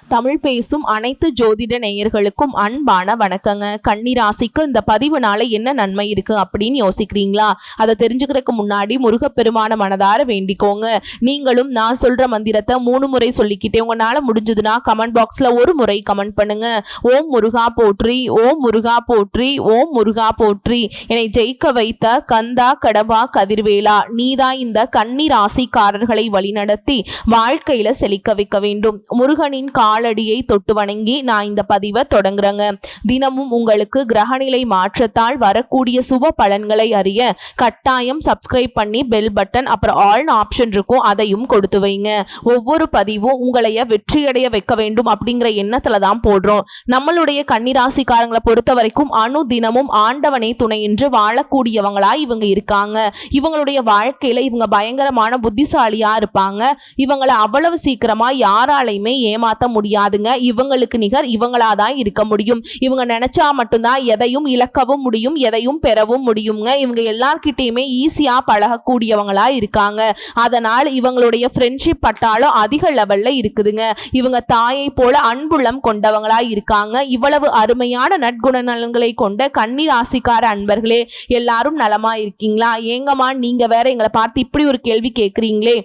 தமிழ் பேசும் அனைத்து ஜோதிட நேயர்களுக்கும் அன்பான வணக்கங்க. கன்னி ராசிக்கு இந்த பதிவுனால என்ன நன்மை இருக்கு அப்படின்னு யோசிக்கிறீங்களா? அதை தெரிஞ்சுக்கிறதுக்கு முன்னாடி முருகப்பெருமான மனதார வேண்டிக்கோங்க. நீங்களும் நான் சொல்ற மந்திரத்தை 3 முறை சொல்லிக்கிட்டே உங்களால முடிஞ்சதுன்னா கமெண்ட் பாக்ஸ்ல ஒரு முறை கமெண்ட் பண்ணுங்க. ஓம் முருகா போற்றி, ஓம் முருகா போற்றி, ஓம் முருகா போற்றி. என்னை ஜெயிக்க வைத்த கந்தா கடவா கதிர்வேலா, நீதான் இந்த கன்னி ராசிக்காரர்களை வழிநடத்தி வாழ்க்கையில செழிக்க வைக்க வேண்டும். முருகனின் காலடியை தொட்டு வணங்கி நான் இந்த பதிவை தொடங்குறேங்க. தினமும் உங்களுக்கு கிரகநிலை மாற்றத்தால் வரக்கூடிய சுப பலன்களை அறிய கட்டாயம் சப்ஸ்கிரைப் பண்ணி பெல் பட்டன் அப்புறம் ஆல் ஆப்ஷன் இருக்கும், அதையும் கொடுத்து வைங்க. ஒவ்வொரு பதிவும் உங்களைய வெற்றியடைய வைக்க வேண்டும் அப்படிங்கிற எண்ணத்துல தான் போடுறோம். நம்மளுடைய கன்னிராசிக்காரங்களை பொறுத்த வரைக்கும் தினமும் ஆண்டவனை துணை என்று வாழக்கூடியவங்களா இவங்க இருக்காங்க. இவங்களுடைய வாழ்க்கையில இவங்க பயங்கரமான புத்திசாலியா இருப்பாங்க. இவங்களை அவ்வளவு சீக்கிரமா யாராலையுமே ஏமாத்த முடியாதுங்க. இவங்களுக்கு நிகர் இவங்களாதான் இருக்க முடியும். இவங்க நினைச்சா மட்டும்தான் எதையும் இழக்கவும் முடியும், எதையும் பெறவும் முடியுங்க. இவங்க எல்லார்கிட்டையுமே ஈஸியா பழகக்கூடியவங்களா இருக்காங்க. அதனால் இவங்களுடைய ஃப்ரெண்ட்ஷிப் பட்டாலும் அதிக லெவல்ல இருக்குதுங்க. இவங்க தாயை போல அன்புள்ளம் கொண்டவங்களா இருக்காங்க. இவ்வளவு அருமையான நற்குணநலன்களை கொண்ட கன்னி ராசிக்கார அன்பர்களே, எல்லாரும் நலமா இருக்கீங்களா? ஏங்கம்மா நீங்க வேற எங்களை பார்த்து இப்படி ஒரு கேள்வி கேட்குறீங்களே,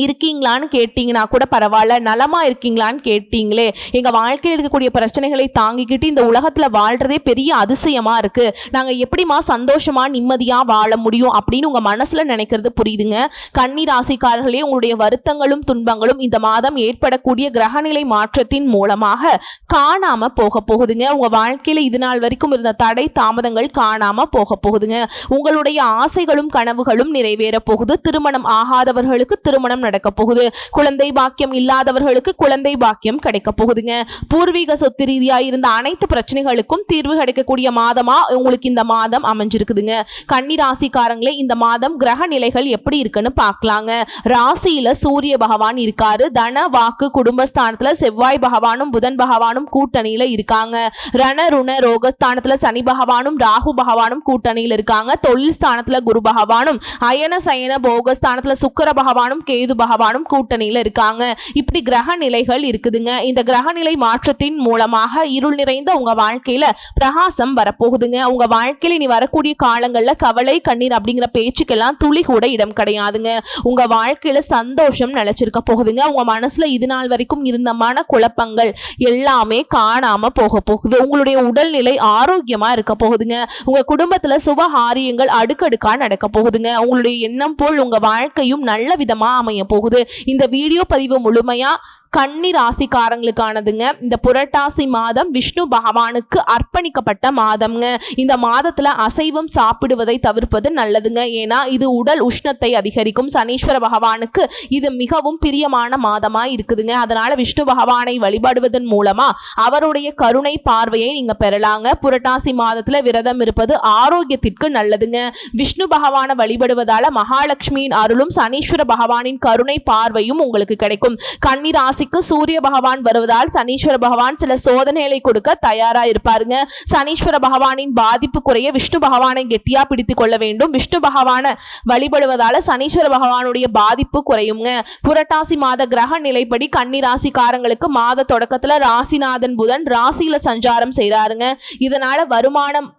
இருக்கீங்களான்னு கேட்டீங்கன்னா கூட பரவாயில்ல, நலமா இருக்கீங்களான்னு கேட்டீங்களே. எங்க வாழ்க்கையில் இருக்கக்கூடிய பிரச்சனைகளை தாங்கிக்கிட்டு இந்த உலகத்துல வாழ்றதே பெரிய அதிசயமா இருக்கு, நாங்க எப்படிமா சந்தோஷமா நிம்மதியா வாழ முடியும் அப்படின்னு உங்க மனசுல நினைக்கிறது புரியுதுங்க. கன்னி ராசிக்காரர்களே, உங்களுடைய வருத்தங்களும் துன்பங்களும் இந்த மாதம் ஏற்படக்கூடிய கிரகநிலை மாற்றத்தின் மூலமாக காணாம போக போகுதுங்க. உங்க வாழ்க்கையில இது நாள் வரைக்கும் இருந்த தடை தாமதங்கள் காணாம போக போகுதுங்க. உங்களுடைய ஆசைகளும் கனவுகளும் நிறைவேற போகுது. திருமணம் ஆகாதவர்களுக்கு திருமணம் நடக்க போகுது. குழந்தை பாக்கியம் இல்லாதவர்களுக்கு குழந்தை பாக்கியம் கிடைக்க போகுதுங்க. பூர்வீக சொத்து ரீதியா இருந்த அனைத்து பிரச்சனைகளுக்கும் தீர்வு கிடைக்கக்கூடிய மாதமா உங்களுக்கு இந்த மாதம் அமைஞ்சிருக்குதுங்க. கன்னி ராசிக்காரங்களே, இந்த மாதம் கிரக நிலைகள் எப்படி இருக்குன்னு பார்க்கலாங்க. ராசியில சூரிய பகவான் இருக்காரு. தன வாக்கு குடும்பஸ்தானத்துல செவ்வாய் பகவானும் புதன் பகவானும் கூட்டணியில இருக்காங்க. ரண ருண ரோகஸ்தானத்துல சனி பகவானும் ராகு பகவானும் கூட்டணியில இருக்காங்க. தொழில் ஸ்தானத்துல குரு பகவானும் அயன சயன போகஸ்தானத்துல சுக்கிர பகவானும் கேது பகவானும் கூட்டணியில இருக்காங்க. இப்படி கிரக நிலைகள் இருக்குதுங்க. இந்த கிரக நிலை மாற்றத்தின் மூலமாக இருள் நிறைந்த உங்க வாழ்க்கையில பிரகாசம் வரப்போகுதுங்க. உங்க வாழ்க்கையில இனி வரக்கூடிய காலங்கள்ல கவலை கண்ணீர் அப்படிங்கிற பேச்சுக்கெல்லாம் துளி கூட இடம் கிடையாதுங்க. உங்க வாழ்க்கையில சந்தோஷம் நிலைச்சிருக்க போகுதுங்க. உங்க மனசுல இது நாள் வரைக்கும் இருந்த மன குழப்பங்கள் எல்லாமே காணாம போக போகுது. உங்களுடைய உடல்நிலை ஆரோக்கியமா இருக்க போகுதுங்க. உங்க குடும்பத்துல சுபகாரியங்கள் அடுக்கடுக்கா நடக்க போகுதுங்க. உங்களுடைய எண்ணம் போல் உங்க வாழ்க்கையும் நல்ல விதமா அமைய போகுது. இந்த வீடியோ பதிவு முழுமையா கன்னி ராசிக்காரங்களுக்கானதுங்க. இந்த புரட்டாசி மாதம் விஷ்ணு பகவானுக்கு அர்ப்பணிக்கப்பட்ட மாதம்ங்க. இந்த மாதத்துல அசைவம் சாப்பிடுவதை தவிர்ப்பது நல்லதுங்க. ஏன்னா இது உடல் உஷ்ணத்தை அதிகரிக்கும். சனீஸ்வர பகவானுக்கு இது மிகவும் பிரியமான மாதமா இருக்குதுங்க. அதனால விஷ்ணு பகவானை வழிபடுவதன் மூலமா அவருடைய கருணை பார்வையை நீங்க பெறலாங்க. புரட்டாசி மாதத்துல விரதம் இருப்பது ஆரோக்கியத்திற்கு நல்லதுங்க. விஷ்ணு பகவானை வழிபடுவதால மகாலட்சுமியின் அருளும் சனீஸ்வர பகவானின் கருணை பார்வையும் உங்களுக்கு கிடைக்கும். கன்னி ராசி சூரிய பகவான் வருவதால் சனீஸ்வர பகவான் சில சோதனைகளை கொடுக்க தயாரா இருப்பாருங்க. சனீஸ்வர பகவானின் பாதிப்பு குறைய விஷ்ணு பகவானை கெட்டியா பிடித்துக் கொள்ள வேண்டும். விஷ்ணு பகவானை வழிபடுவதால சனீஸ்வர பகவானுடைய பாதிப்பு குறையுங்க. புரட்டாசி மாத கிரக நிலைப்படி கன்னி ராசிக்காரங்களுக்கு மாத தொடக்கத்துல ராசிநாதன் புதன் ராசியில சஞ்சாரம் செய்றாருங்க. இதனால வருமானம்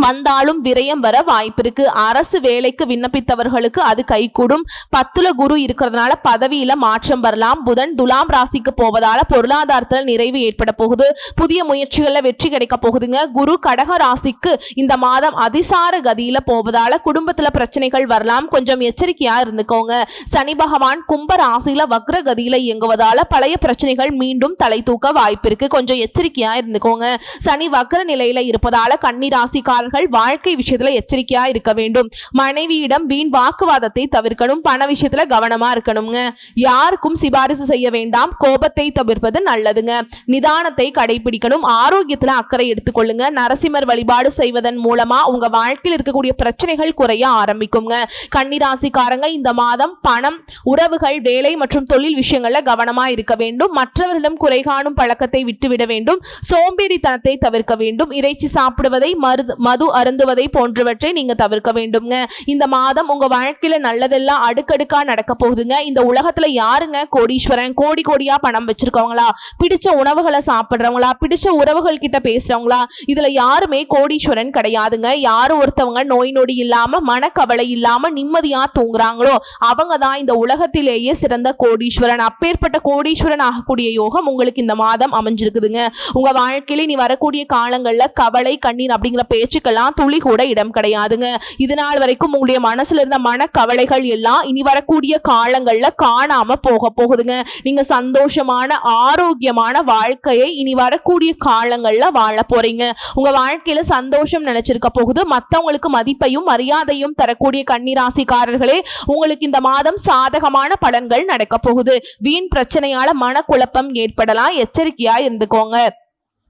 வந்தாலும் விரயம் வர வாய்ப்பு இருக்கு. அரசு வேலைக்கு விண்ணப்பித்தவர்களுக்கு அது கைகூடும். 10ல குரு இருக்கிறதுனால பதவியில மாற்றம் வரலாம். புதன் துலாம் ராசிக்கு போவதால பொருளாதாரத்தில் நிறைவு ஏற்பட போகுது. புதிய முயற்சிகள்ல வெற்றி கிடைக்க போகுதுங்க. குரு கடக ராசிக்கு இந்த மாதம் அதிசார கதியில போவதால குடும்பத்துல பிரச்சனைகள் வரலாம், கொஞ்சம் எச்சரிக்கையா இருந்துக்கோங்க. சனி பகவான் கும்ப ராசியில வக்ர கதியில இயங்குவதால பழைய பிரச்சனைகள் மீண்டும் தலை தூக்க வாய்ப்பு இருக்கு, கொஞ்சம் எச்சரிக்கையா இருந்துக்கோங்க. சனி வக்ர நிலையில இருப்பதால கன்னி ராசிக்கார வாழ்க்கை விஷயத்துல எச்சரிக்கையா இருக்க வேண்டும். மனைவியிடம் வீண் வாக்குவாதத்தை தவிர்க்கணும். பண விஷயத்துல கவனமா இருக்கணுங்க. யாருக்கும் சிபாரிசு செய்ய வேண்டாம். கோபத்தை தவிர்ப்பது நல்லதுங்க. நிதானத்தை கடைபிடிக்கணும். ஆரோக்கியத்துல அக்கறை எடுத்துக்கொள்ளுங்க. நரசிம்மர் வழிபாடு செய்வதன் மூலமா உங்க வாழ்க்கையில் இருக்கக்கூடிய பிரச்சனைகள் குறைய ஆரம்பிக்குங்க. கன்னி ராசிக்காரங்க இந்த மாதம் பணம், உறவுகள், வேலை மற்றும் தொழில் விஷயங்கள்ல கவனமா இருக்க வேண்டும். மற்றவர்களிடம் குறை காணும் பழக்கத்தை விட்டுவிட வேண்டும். சோம்பேறித்தனத்தை தவிர்க்க வேண்டும். இறைச்சி சாப்பிடுவதை மது அருந்துவதை போன்றவற்றை நீங்க தவிர்க்க வேண்டும்ங்க. இந்த மாதம் உங்க வாழ்க்கையில நல்லதெல்லாம் அடுக்கடுக்கா நடக்க போகுதுங்க. இந்த உலகத்துல யாருங்க கோடீஸ்வரன்? கோடி கோடியா பணம் வச்சிருக்கவங்களா, பிடிச்ச உணவுகளை சாப்பிடுறவங்களா, பிடிச்ச உறவுகள் கிட்ட பேசுறவங்களா? இதுல யாருமே கோடீஸ்வரன் கிடையாதுங்க. யாரு ஒருத்தவங்க நோய் நொடி இல்லாம மனக்கவலை இல்லாம நிம்மதியா தூங்குறாங்களோ அவங்க தான் இந்த உலகத்திலேயே சிறந்த கோடீஸ்வரன். அப்பேற்பட்ட கோடீஸ்வரன் ஆகக்கூடிய யோகம் உங்களுக்கு இந்த மாதம் அமைஞ்சிருக்குதுங்க. உங்க வாழ்க்கையில நீ வரக்கூடிய காலங்கள்ல கவலை கண்ணீர் அப்படிங்கிற பேச்சுக்கெல்லாம் துளி கூட இடம் கிடையாதுங்க. இது நாள் வரைக்கும் உங்களுடைய மனசுல இருந்த மனக்கவலைகள் எல்லாம் இனி வரக்கூடிய காலங்கள்ல காணாம போக போகுதுங்க. நீங்க சந்தோஷமான ஆரோக்கியமான வாழ்க்கையை இனி வரக்கூடிய காலங்கள்ல வாழ போறீங்க. உங்க வாழ்க்கையில சந்தோஷம் நினைச்சிருக்க போகுது. மத்தவங்களுக்கு மதிப்பையும் மரியாதையும் தரக்கூடிய கன்னிராசிக்காரர்களே, உங்களுக்கு இந்த மாதம் சாதகமான பலன்கள் நடக்க போகுது. வீண் பிரச்சனையால மனக்குழப்பம் ஏற்படலாம், எச்சரிக்கையா இருந்துக்கோங்க.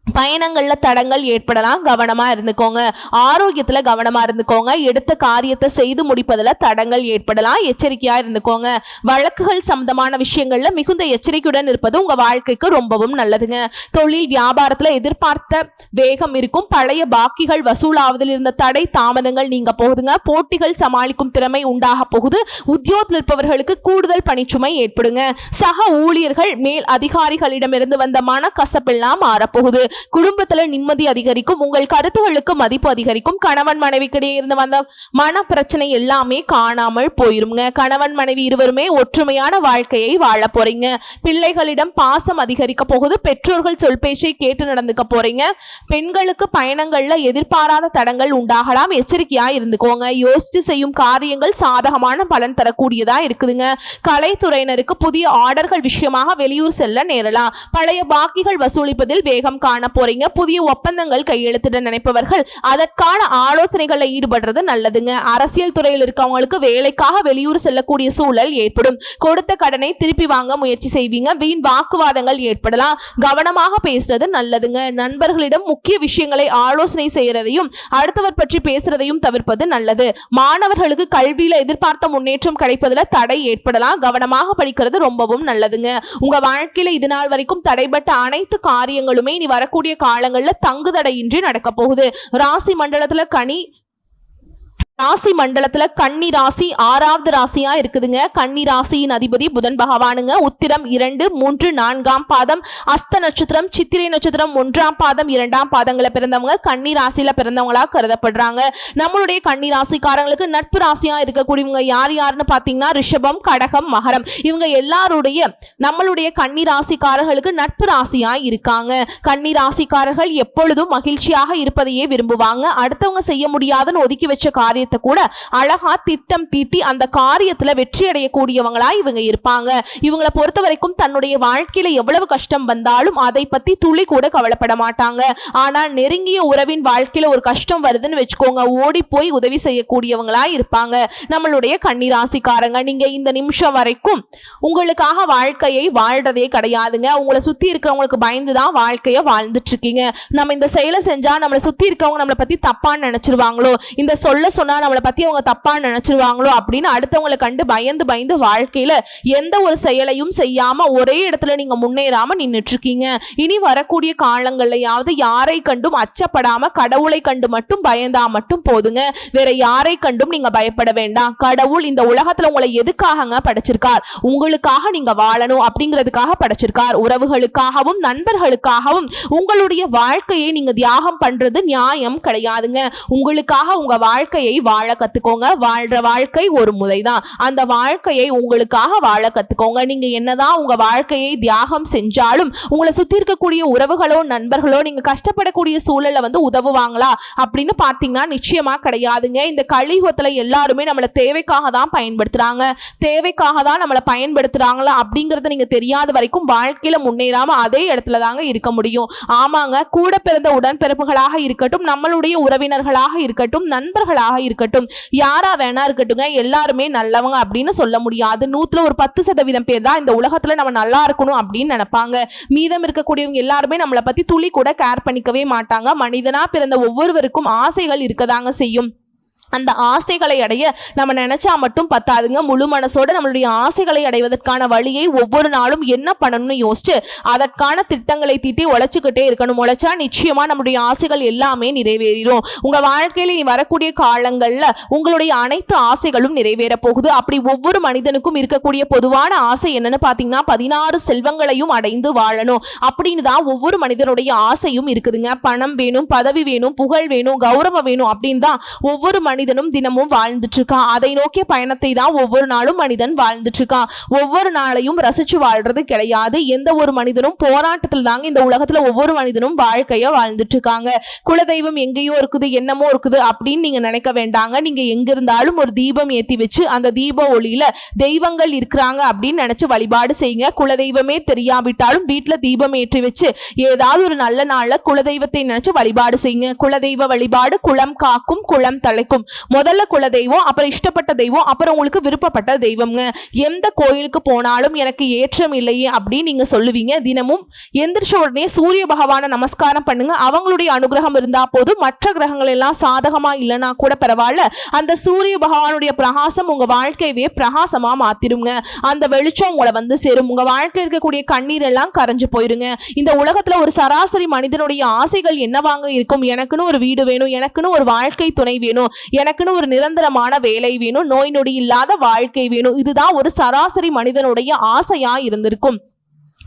பயணங்கள்ல தடங்கள் ஏற்படலாம், கவனமா இருந்துக்கோங்க. ஆரோக்கியத்துல கவனமா இருந்துக்கோங்க. எடுத்த காரியத்தை செய்து முடிப்பதுல தடங்கள் ஏற்படலாம், எச்சரிக்கையா இருந்துக்கோங்க. வழக்குகள் சம்பந்தமான விஷயங்கள்ல மிகுந்த எச்சரிக்கையுடன் இருப்பது உங்க வாழ்க்கைக்கு ரொம்பவும் நல்லதுங்க. தொழில் வியாபாரத்துல எதிர்பார்த்த வேகம் இருக்கும். பழைய பாக்கிகள் வசூலாவதில் இருந்த தடை தாமதங்கள் நீங்க போகுதுங்க. போட்டிகள் சமாளிக்கும் திறமை உண்டாக போகுது. உத்தியோகத்தில் இருப்பவர்களுக்கு கூடுதல் பணிச்சுமை ஏற்படுங்க. சக ஊழியர்கள் மேல் அதிகாரிகளிடமிருந்து வந்த மனக்கசப்பெல்லாம் மாறப்போகுது. குடும்பத்துல நிம்மதி அதிகரிக்கும். உங்கள் கருத்துகளுக்கு மதிப்பு அதிகரிக்கும். கணவன் மனைவிக்கிடையே இருந்து வந்த மன பிரச்சனை எல்லாமே காணாமல் போயிருங்க. கணவன் மனைவி இருவருமே ஒற்றுமையான வாழ்க்கையை வாழ போறீங்க. பிள்ளைகளிடம் பாசம் அதிகரிக்க போகுது. பெற்றோர்கள் சொல் பேச்சை கேட்டு நடந்துக்க போறீங்க. பெண்களுக்கு பயணங்கள்ல எதிர்பாராத தடங்கள் உண்டாகலாம், எச்சரிக்கையா இருந்துக்கோங்க. யோசிச்சு செய்யும் காரியங்கள் சாதகமான பலன் தரக்கூடியதா இருக்குதுங்க. கலைத்துறையினருக்கு புதிய ஆர்டர்கள் விஷயமாக வெளியூர் செல்ல நேரலாம். பழைய பாக்கிகள் வசூலிப்பதில் வேகம் காண போறீங்க. புதிய ஒப்பந்தங்கள் கையெழுத்திட நினைப்பவர்கள் அதற்கான ஆலோசனைகளில் ஈடுபடுறது நல்லதுங்க. அரசியல் துறையில் இருக்கவங்களுக்கு வேலைக்காக வெளியூர் செல்லக்கூடிய சூழல் ஏற்படும். கொடுத்த கடனை திருப்பி வாங்க முயற்சி செய்வீங்க. வீண் வாக்குவாதங்கள் ஏற்படலாம், கவனமாக பேசுறது நல்லதுங்க. நண்பர்களிடம் முக்கிய விஷயங்களை ஆலோசனை செய்யறதையும் அடுத்தவர் பற்றி பேசுறதையும் தவிர்ப்பது நல்லது. மாணவர்களுக்கு கல்வியில எதிர்பார்த்த முன்னேற்றம் கிடைப்பதில் தடை ஏற்படலாம், கவனமாக படிக்கிறது ரொம்பவும் நல்லதுங்க. உங்க வாழ்க்கையில இது நாள் வரைக்கும் தடைபட்ட அனைத்து காரியங்களுமே இனி வரக்கூடிய காலங்கள்ல தங்குதடையின்றி நடக்க போகுது. ராசி மண்டலத்துல கன்னி ராசி 6வது ராசியா இருக்குதுங்க. கன்னி ராசியின் அதிபதி புதன் பகவானுங்க. உத்திரம் 2, 3, 4ஆம் பாதம், அஸ்த நட்சத்திரம், சித்திரை நட்சத்திரம் 1ஆம் பாதம் 2ஆம் பாதங்களை பிறந்தவங்க கன்னி ராசியில பிறந்தவங்களா கருதப்படுறாங்க. நம்மளுடைய கன்னி ராசிக்காரங்களுக்கு நட்பு ராசியா இருக்கக்கூடியவங்க யாருன்னு பாத்தீங்கன்னா ரிஷபம், கடகம், மகரம். இவங்க எல்லாருடைய நம்மளுடைய கன்னி ராசிக்காரர்களுக்கு நட்பு ராசியா இருக்காங்க. கன்னி ராசிக்காரர்கள் எப்பொழுதும் மகிழ்ச்சியாக இருப்பதையே விரும்புவாங்க. அடுத்தவங்க செய்ய முடியாதுன்னு ஒதுக்கி வச்ச காரியம் கூட அழகா திட்டம் தீட்டி அந்த காரியத்துல வெற்றி அடையக்கூடியவங்களா இவங்க இருப்பாங்க. இவங்களை பொறுத்த வரைக்கும் தன்னுடைய வாழ்க்கையில எவ்வளவு கஷ்டம் வந்தாலும் அதை பத்தி துளி கூட கவலைப்பட மாட்டாங்க. ஆனா நெருங்கிய உறவின் வாழ்க்கையில ஒரு கஷ்டம் வருதுன்னு வச்சுக்கோங்க, ஓடி போய் உதவி செய்யக்கூடியவங்களா இருப்பாங்க நம்மளுடைய கன்னி ராசிக்காரங்க. நீங்க இந்த நிமிஷம் வரைக்கும் உங்களுக்காக வாழ்க்கையை வாழ்றதே கிடையாதுங்க. உங்களை சுத்தி இருக்கிறவங்களுக்கு பயந்துதான் வாழ்க்கைய வாழ்ந்துட்டு இருக்கீங்க. நம்ம இந்த செயலை செஞ்சா நம்மளை சுத்தி இருக்கவங்க நம்மளை பத்தி தப்பா நினைச்சிருவாங்களோ, இந்த சொன்னா நம்மளை பத்தி அவங்க தப்பா நினைச்சிருவாங்களோ அப்படின்னு அடுத்தவங்களை கண்டு பயந்து வாழ்க்கையில எந்த ஒரு செயலையும் செய்யாம ஒரே இடத்துல நீங்க முன்னேறாம நின்றுட்டு இருக்கீங்க. இனி வரக்கூடிய காலங்கள்லயாவது யாரை கண்டும் அச்சப்படாம கடவுளை கண்டு மட்டும் பயந்தா மட்டும் போதுங்க. வேற யாரை கண்டும் நீங்க பயப்பட வேண்டாம். கடவுள் இந்த உலகத்துல உங்களை எதுக்காக படைச்சிருக்கார்? உங்களுக்காக நீங்க வாழணும் அப்படிங்கிறதுக்காக படைச்சிருக்கார். உறவுகளுக்காகவும் நண்பர்களுக்காகவும் உங்களுடைய வாழ்க்கையை நீங்க தியாகம் பண்றது நியாயம் கிடையாதுங்க. உங்களுக்காக உங்க வாழ்க்கையை வாழ கத்துக்கோங்க. வாழ்ற வாழ்க்கை ஒரு முறைதான். அந்த வாழ்க்கையை உங்களுக்காக வாழ கத்துக்கோங்க. நீங்க என்னதான் உங்க வாழ்க்கையை தியாகம் செஞ்சாலும் உங்களை சுத்தி இருக்கக்கூடிய உறவுகளோ நண்பர்களோ நீங்க கஷ்டப்படக்கூடிய சூழல்ல உதவுவாங்களா அப்படின்னு பார்த்தீங்கன்னா நிச்சயமா கிடையாதுங்க. இந்த கலியுகத்துல எல்லாருமே நம்மளை தேவைக்காக தான் பயன்படுத்துறாங்க. தேவைக்காக தான் நம்மளை பயன்படுத்துறாங்களா அப்படிங்கறத நீங்க தெரியாத வரைக்கும் வாழ்க்கையில முன்னேறாம அதே இடத்துல தாங்க இருக்க முடியும். ஆமாங்க, கூட பிறந்த உடன்பிறப்புகளாக இருக்கட்டும், நம்மளுடைய உறவினர்களாக இருக்கட்டும், நண்பர்களாக இருக்கட்டும், யாரா வேணா இருக்கட்டும், எல்லாருமே நல்லவங்க அப்படின்னு சொல்ல முடியாது. 100ல ஒரு 10% பேர் தான் இந்த உலகத்துல நம்ம நல்லா இருக்கணும் அப்படின்னு நினைப்பாங்க. மீதம் இருக்கக்கூடியவங்க எல்லாருமே நம்மளை பத்தி துளி கூட கேர் பண்ணிக்கவே மாட்டாங்க. மனிதனா பிறந்த ஒவ்வொருவருக்கும் ஆசைகள் இருக்கதாங்க செய்யும். அந்த ஆசைகளை அடைய நம்ம நினைச்சா மட்டும் பத்தாதுங்க. முழு மனசோட நம்மளுடைய ஆசைகளை அடைவதற்கான வழியை ஒவ்வொரு நாளும் என்ன பண்ணணும்னு யோசிச்சு அதற்கான திட்டங்களை தீட்டி உழைச்சுக்கிட்டே இருக்கணும். உழைச்சா நிச்சயமா நம்மளுடைய ஆசைகள் எல்லாமே நிறைவேறும். உங்க வாழ்க்கையில வரக்கூடிய காலங்கள்ல உங்களுடைய அனைத்து ஆசைகளும் நிறைவேற போகுது. அப்படி ஒவ்வொரு மனிதனுக்கும் இருக்கக்கூடிய பொதுவான ஆசை என்னன்னு பாத்தீங்கன்னா 16 செல்வங்களையும் அடைந்து வாழணும் அப்படின்னு தான் ஒவ்வொரு மனிதனுடைய ஆசையும் இருக்குதுங்க. பணம் வேணும், பதவி வேணும், புகழ் வேணும், கௌரவம் வேணும் அப்படின்னு தான் ஒவ்வொரு மனிதனும் தினமும் வாழ்ந்துட்டு இருக்கான். அதை நோக்கிய பயணத்தை தான் ஒவ்வொரு நாளும் மனிதன் வாழ்ந்துட்டு இருக்கான். ஒவ்வொரு நாளையும் ரசிச்சு வாழ்றது கிடையாது. எந்த ஒரு மனிதனும் போராட்டத்தில் தாங்க இந்த உலகத்துல ஒவ்வொரு மனிதனும் வாழ்க்கைய வாழ்ந்துட்டு இருக்காங்க. குலதெய்வம் எங்கேயோ இருக்குது, என்னமோ இருக்குது அப்படின்னு நீங்க நினைக்க வேண்டாங்க. நீங்க எங்க இருந்தாலும் ஒரு தீபம் ஏத்தி வச்சு அந்த தீப ஒளியில தெய்வங்கள் இருக்கிறாங்க அப்படின்னு நினைச்சு வழிபாடு செய்யுங்க. குலதெய்வமே தெரியாவிட்டாலும் வீட்டுல தீபம் ஏற்றி வச்சு ஏதாவது ஒரு நல்ல நாள்ல குலதெய்வத்தை நினைச்சு வழிபாடு செய்யுங்க. குலதெய்வ வழிபாடு குலம் காக்கும், குளம் தலைக்கும். முதல்ல குலதெய்வம், அப்புறம் இஷ்டப்பட்ட தெய்வம், அப்புறம் உங்களுக்கு விருப்பப்பட்ட தெய்வம்ங்க. எந்த கோயிலுக்கு போனாலும் எனக்கு ஏற்றம் இல்லையே அப்படின்னு நீங்க சொல்லுவீங்க. தினமும் எந்திரிச்ச உடனே சூரிய பகவானை நமஸ்காரம் பண்ணுங்க. அவங்களுடைய அனுகிரகம் இருந்தா போதும். மற்ற கிரகங்கள் எல்லாம் சாதகமா இல்லைன்னா கூட பரவாயில்ல, அந்த சூரிய பகவானுடைய பிரகாசம் உங்க வாழ்க்கையவே பிரகாசமா மாத்திருங்க. அந்த வெளிச்சம் உங்களை வந்து சேரும். உங்க வாழ்க்கையில் இருக்கக்கூடிய கண்ணீர் எல்லாம் கரைஞ்சு போயிருங்க. இந்த உலகத்துல ஒரு சராசரி மனிதனுடைய ஆசைகள் என்னவாங்க இருக்கும்? எனக்குன்னு ஒரு வீடு வேணும், எனக்குன்னு ஒரு வாழ்க்கை துணை வேணும், எனக்குன்னு ஒரு நிரந்தரமான வேலை வேணும், நோய் நொடி இல்லாத வாழ்க்கை வேணும். இதுதான் ஒரு சராசரி மனிதனுடைய ஆசையா இருந்திருக்கும்.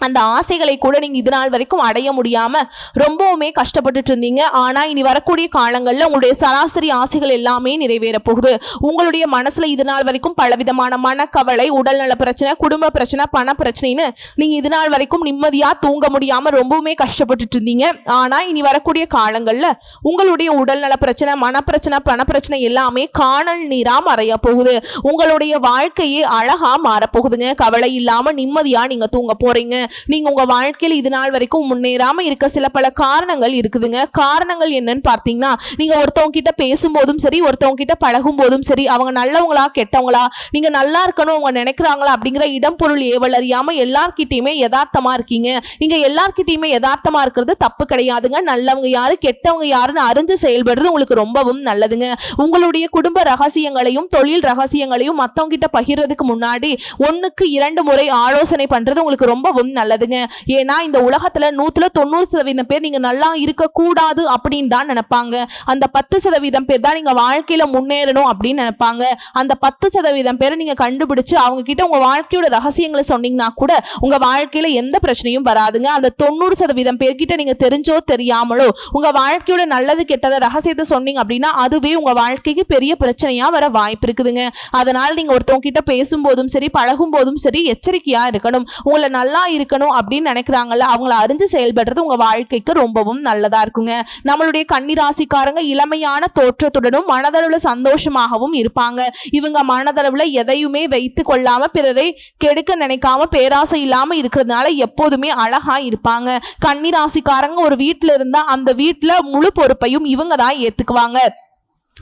அந்த ஆசைகளை கூட நீங்க இது நாள் வரைக்கும் அடைய முடியாம ரொம்பவுமே கஷ்டப்பட்டுட்டு இருந்தீங்க. ஆனா இனி வரக்கூடிய காலங்கள்ல உங்களுடைய சராசரி ஆசைகள் எல்லாமே நிறைவேற போகுது. உங்களுடைய மனசுல இது நாள் வரைக்கும் பலவிதமான மனக்கவலை, உடல்நல பிரச்சனை, குடும்ப பிரச்சனை, பண பிரச்சனைன்னு நீங்க இது நாள் வரைக்கும் நிம்மதியா தூங்க முடியாம ரொம்பவுமே கஷ்டப்பட்டுட்டு இருந்தீங்க. ஆனா இனி வரக்கூடிய காலங்கள்ல உங்களுடைய உடல்நல பிரச்சனை, மனப்பிரச்சனை, பண பிரச்சனை எல்லாமே காணல் நீரா மறைய போகுது. உங்களுடைய வாழ்க்கையே அழகா மாறப்போகுதுங்க. கவலை இல்லாம நிம்மதியா நீங்க தூங்க போறீங்க. நீங்க உங்க வாழ்க்கையில் இது நாள் வரைக்கும் முன்னேறாம இருக்க சில பல காரணங்கள் இருக்குதுங்க. காரணங்கள் என்னன்னு பார்த்தீங்கன்னா, நீங்க ஒருத்தவங்க கிட்ட பேசும்போதும் சரி, ஒருத்தவங்க கிட்ட பழகும் போதும் சரி, அவங்க நல்லவங்களா கெட்டவங்களா, நீங்க நல்லா இருக்கணும் அவங்க நினைக்கிறாங்களா அப்படிங்கிற இடம் பொருள் ஏவல் அறியாம எல்லார்கிட்டயுமே யதார்த்தமா இருக்கீங்க. நீங்க எல்லார்கிட்டயுமே யதார்த்தமா இருக்கிறது தப்பு கிடையாதுங்க. நல்லவங்க யாரு, கெட்டவங்க யாருன்னு அறிஞ்சு செயல்படுறது உங்களுக்கு ரொம்பவும் நல்லதுங்க. உங்களுடைய குடும்ப ரகசியங்களையும் தொழில் ரகசியங்களையும் மத்தவங்க கிட்ட பகிர்றதுக்கு முன்னாடி 1க்கு 2 முறை ஆலோசனை பண்றது உங்களுக்கு ரொம்பவும் நல்லதுங்க. ஏன்னா இந்த உலகத்துல 190% பேர் நீங்க நல்லா இருக்க கூடாது அப்படின்னு தான் நினைப்பாங்க. அந்த 10% பேர் தான் நீங்க வாழ்க்கையில முன்னேறணும் அப்படின்னு நினைப்பாங்க. அந்த 10% பேரை நீங்க கண்டுபிடிச்சு அவங்க கிட்ட உங்க வாழ்க்கையோட ரகசியங்களை சொன்னீங்கன்னா கூட உங்க வாழ்க்கையில எந்த பிரச்சனையும் வராதுங்க. அந்த 90% பேர்கிட்ட நீங்க தெரிஞ்சோ தெரியாமலோ உங்க வாழ்க்கையோட நல்லது கெட்டத ரகசியத்தை சொன்னீங்க அப்படின்னா அதுவே உங்க வாழ்க்கைக்கு பெரிய பிரச்சனையா வர வாய்ப்பு இருக்குதுங்க. அதனால நீங்க ஒருத்தவங்க கிட்ட பேசும்போதும் சரி, பழகும் போதும் சரி எச்சரிக்கையா இருக்கணும். உங்களை நல்லா இருக்கணும் அப்படின்னு நினைக்கிறாங்கல்ல, அவங்கள அறிஞ்சு செயல்படுறது உங்க வாழ்க்கைக்கு ரொம்பவும் நல்லதா இருக்குங்க. நம்மளுடைய கன்னிராசிக்காரங்க இளமையான தோற்றத்துடனும் மனதளவுல சந்தோஷமாகவும் இருப்பாங்க. இவங்க மனதளவுல எதையுமே வைத்து கொள்ளாம பிறரை கெடுக்க நினைக்காம பேராசை இல்லாம இருக்கிறதுனால எப்போதுமே அழகா இருப்பாங்க. கன்னிராசிக்காரங்க ஒரு வீட்டுல இருந்தா அந்த வீட்டுல முழு பொறுப்பையும் இவங்க தான் ஏத்துக்குவாங்க.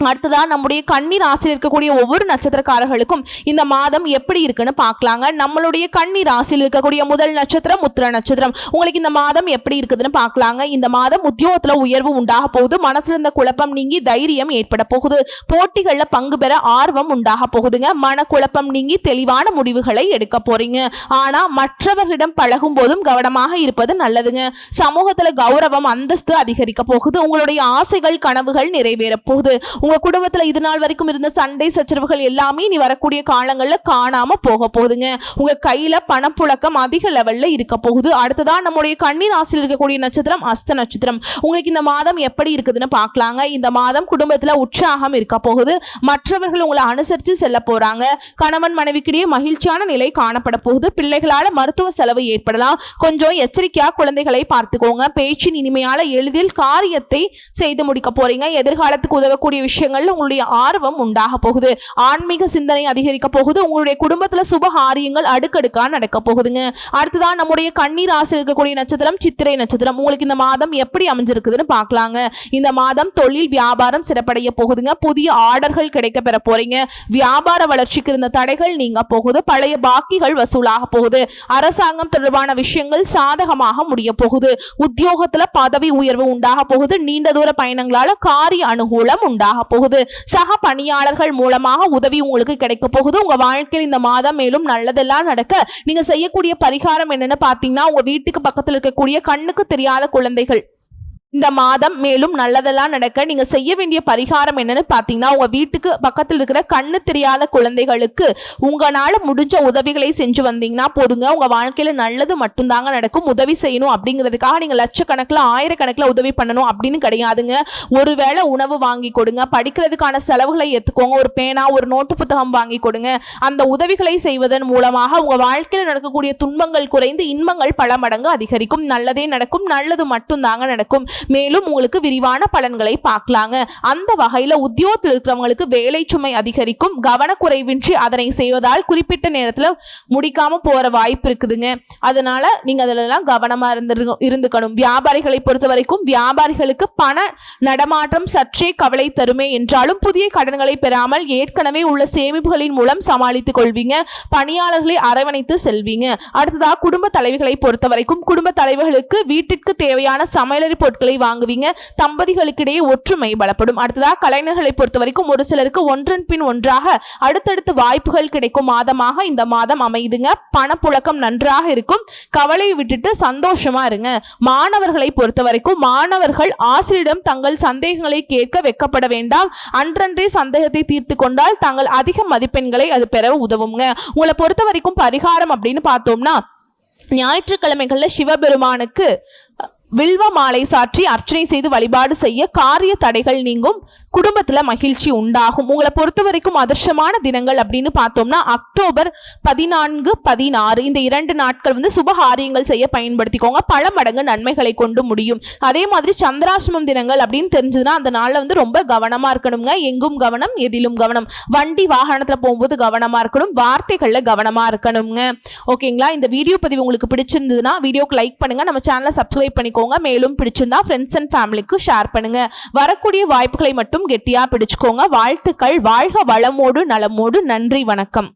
அடுத்ததான் நம்முடைய கன்னி ராசியில் இருக்கக்கூடிய ஒவ்வொரு நட்சத்திரக்காரர்களுக்கும் இந்த மாதம் எப்படி இருக்குன்னு பார்க்கலாங்க. நம்மளுடைய கன்னி ராசியில் இருக்கக்கூடிய முதல் நட்சத்திரம் உத்திர நட்சத்திரம். உங்களுக்கு இந்த மாதம் எப்படி இருக்குதுன்னு பார்க்கலாங்க. இந்த மாதம் உத்தியோகத்துல உயர்வு உண்டாக போகுது. மனசுல இருந்த குழப்பம் நீங்கி தைரியம் ஏற்பட போகுது. போட்டிகள்ல பங்கு பெற ஆர்வம் உண்டாக போகுதுங்க. மனக்குழப்பம் நீங்கி தெளிவான முடிவுகளை எடுக்க போறீங்க. ஆனா மற்றவர்களிடம் பழகும் போதும் கவனமாக இருப்பது நல்லதுங்க. சமூகத்துல கௌரவம், அந்தஸ்து அதிகரிக்க போகுது. உங்களுடைய ஆசைகள், கனவுகள் நிறைவேற போகுது. உங்க குடும்பத்துல இது நாள் வரைக்கும் இருந்த சண்டை சச்சரவுகள் எல்லாமே நீ வரக்கூடிய காலங்கள்ல காணாம போக போகுதுங்க. உங்க கையில பணப்புழக்கம் அதிக லெவல்ல இருக்க போகுது. அடுத்ததான் நம்முடைய கன்னி ராசியில் இருக்கக்கூடிய நட்சத்திரம் அஸ்த நட்சத்திரம். உங்களுக்கு இந்த மாதம் எப்படி இருக்குதுன்னு பார்க்கலாங்க. இந்த மாதம் குடும்பத்துல உற்சாகம் இருக்க போகுது. மற்றவர்கள் உங்களை அனுசரித்து செல்ல போறாங்க. கணவன் மனைவிக்கிடையே மகிழ்ச்சியான நிலை காணப்பட போகுது. பிள்ளைகளால மருத்துவ செலவு ஏற்படலாம். கொஞ்சம் எச்சரிக்கையா குழந்தைகளை பார்த்துக்கோங்க. பேச்சின் இனிமையால எளிதில் காரியத்தை செய்து முடிக்க போறீங்க. எதிர்காலத்துக்கு உதவக்கூடிய விஷயங்கள்ல உங்களுடைய ஆர்வம் உண்டாக போகுது. ஆன்மீக சிந்தனை அதிகரிக்க போகுது. உங்களுடைய குடும்பத்துல சுப காரியங்கள் அடுக்கடுக்கா நடக்க போகுதுங்க. அடுத்ததான் நம்முடைய கன்னி ராசியில் இருக்கக்கூடிய நட்சத்திரம் சித்திரை நட்சத்திரம். உங்களுக்கு இந்த மாதம் எப்படி அமைஞ்சிருக்குதுன்னு பார்க்கலாங்க. இந்த மாதம் தொழில் வியாபாரம் சிறப்படைய போகுதுங்க. புதிய ஆர்டர்கள் கிடைக்க பெற போறீங்க. வியாபார வளர்ச்சிக்கு இருந்த தடைகள் நீங்க போகுது. பழைய பாக்கிகள் வசூலாக போகுது. அரசாங்கம் தொடர்பான விஷயங்கள் சாதகமாக முடிய போகுது. உத்தியோகத்துல பதவி உயர்வு உண்டாக போகுது. நீண்ட தூர பயணங்களால காரிய அனுகூலம் உண்டாக போகுது. சக பணியாளர்கள் மூலமாக உதவி உங்களுக்கு கிடைக்க போகுது. உங்க வாழ்க்கையில் இந்த மாதம் மேலும் நல்லதெல்லாம் நடக்க நீங்க செய்யக்கூடிய பரிகாரம் என்னன்னு பாத்தீங்கன்னா, உங்க வீட்டுக்கு பக்கத்தில் இருக்கக்கூடிய கண்ணுக்கு தெரியாத குழந்தைகள் இந்த மாதம் மேலும் நல்லதெல்லாம் நடக்க நீங்க செய்ய வேண்டிய பரிகாரம் என்னன்னு பாத்தீங்கன்னா, உங்க வீட்டுக்கு பக்கத்தில் இருக்கிற கண்ணு தெரியாத குழந்தைகளுக்கு உங்களால முடிஞ்ச உதவிகளை செஞ்சு வந்தீங்கன்னா போதுங்க. உங்க வாழ்க்கையில நல்லது மட்டும்தாங்க நடக்கும். உதவி செய்யணும் அப்படிங்கிறதுக்காக நீங்க லட்சக்கணக்கில் ஆயிரக்கணக்கில் உதவி பண்ணணும் அப்படின்னு கிடையாதுங்க. ஒருவேளை உணவு வாங்கி கொடுங்க, படிக்கிறதுக்கான செலவுகளை ஏற்றுக்கோங்க, ஒரு பேனா ஒரு நோட்டு புத்தகம் வாங்கி கொடுங்க. அந்த உதவிகளை செய்வதன் மூலமாக உங்க வாழ்க்கையில் நடக்கக்கூடிய துன்பங்கள் குறைந்து இன்பங்கள் பல மடங்கு அதிகரிக்கும். நல்லதே நடக்கும், நல்லது மட்டும்தாங்க நடக்கும். மேலும் உங்களுக்கு விரிவான பலன்களை பார்க்கலாங்க. அந்த வகையில உத்தியோகத்தில் இருக்கிறவங்களுக்கு வேலை சுமை அதிகரிக்கும். கவனக்குறைவின்றி அதனை செய்வதால் குறிப்பிட்ட நேரத்தில் முடிக்காம போற வாய்ப்பு இருக்குதுங்க. அதனால நீங்க அதெல்லாம் கவனமா இருந்துக்கணும். வியாபாரிகளை பொறுத்த வரைக்கும் வியாபாரிகளுக்கு பண நடமாட்டம் சற்றே கவலை தருமே என்றாலும் புதிய கடன்களை பெறாமல் ஏற்கனவே உள்ள சேமிப்புகளின் மூலம் சமாளித்துக் கொள்வீங்க. பணியாளர்களை அரவணைத்து செல்வீங்க. அடுத்ததாக குடும்ப தலைவிகளை பொறுத்த வரைக்கும் குடும்ப தலைவர்களுக்கு வீட்டிற்கு தேவையான சமையலறை பொருட்களை வாங்குவீங்க. தம்பதிகளுக்கிடையே ஒற்றுமை பலப்படும். அடுத்ததாக கலைஞர்களை பொறுத்த வரைக்கும் ஒரு சிலருக்கு ஒன்றன் பின் ஒன்றாக அடுத்தடுத்து வாய்ப்புகள் கிடைக்கும் மாதமாக இந்த மாதம் அமையுதுங்க. பணப்புழக்கம் நன்றாக இருக்கும். கவலையை விட்டுட்டு சந்தோஷமா இருங்க. மாணவர்களை பொறுத்த வரைக்கும் மாணவர்கள் ஆசிரியரிடம் தங்கள் சந்தேகங்களை கேட்க வெட்கப்பட வேண்டாம். அன்றன்றே சந்தேகத்தை தீர்த்து கொண்டால் தாங்கள் அதிக மதிப்பெண்களை அது பெற உதவுங்க. உங்களை பொறுத்த வரைக்கும் பரிகாரம் அப்படின்னு பார்த்தோம்னா, ஞாயிற்றுக்கிழமைகள்ல சிவபெருமானுக்கு வில்வ மாலை சாற்றி அர்ச்சனை செய்து வழிபாடு செய்ய காரிய தடைகள் நீங்கும். குடும்பத்துல மகிழ்ச்சி உண்டாகும். உங்களை பொறுத்த வரைக்கும் அதிர்ஷ்டமான தினங்கள் அப்படின்னு பார்த்தோம்னா அக்டோபர் 14, 16 இந்த 2 நாட்கள் சுபகாரியங்கள் செய்ய பயன்படுத்திக்கோங்க. பல மடங்கு நன்மைகளை கொண்டு முடியும். அதே மாதிரி சந்திராசிரமம் தினங்கள் அப்படின்னு தெரிஞ்சதுன்னா அந்த நாள்ல ரொம்ப கவனமா இருக்கணுங்க. எங்கும் கவனம், எதிலும் கவனம். வண்டி வாகனத்துல போகும்போது கவனமா இருக்கணும். வார்த்தைகள்ல கவனமா இருக்கணுங்க. ஓகேங்களா? இந்த வீடியோ பதிவு உங்களுக்கு பிடிச்சிருந்ததுன்னா வீடியோக்கு லைக் பண்ணுங்க. நம்ம சேனலை சப்ஸ்கிரைப் பண்ணிக்கோங்க. மேலும் பிடிச்சிருந்தா ஃப்ரெண்ட்ஸ் அண்ட் ஃபேமிலிக்கு ஷேர் பண்ணுங்க. வரக்கூடிய வாய்ப்புகளை மட்டும் கெட்டியா பிடிச்சுக்கோங்க. வாழ்த்துக்கள். வாழ்க வளமோடு நலமோடு. நன்றி, வணக்கம்.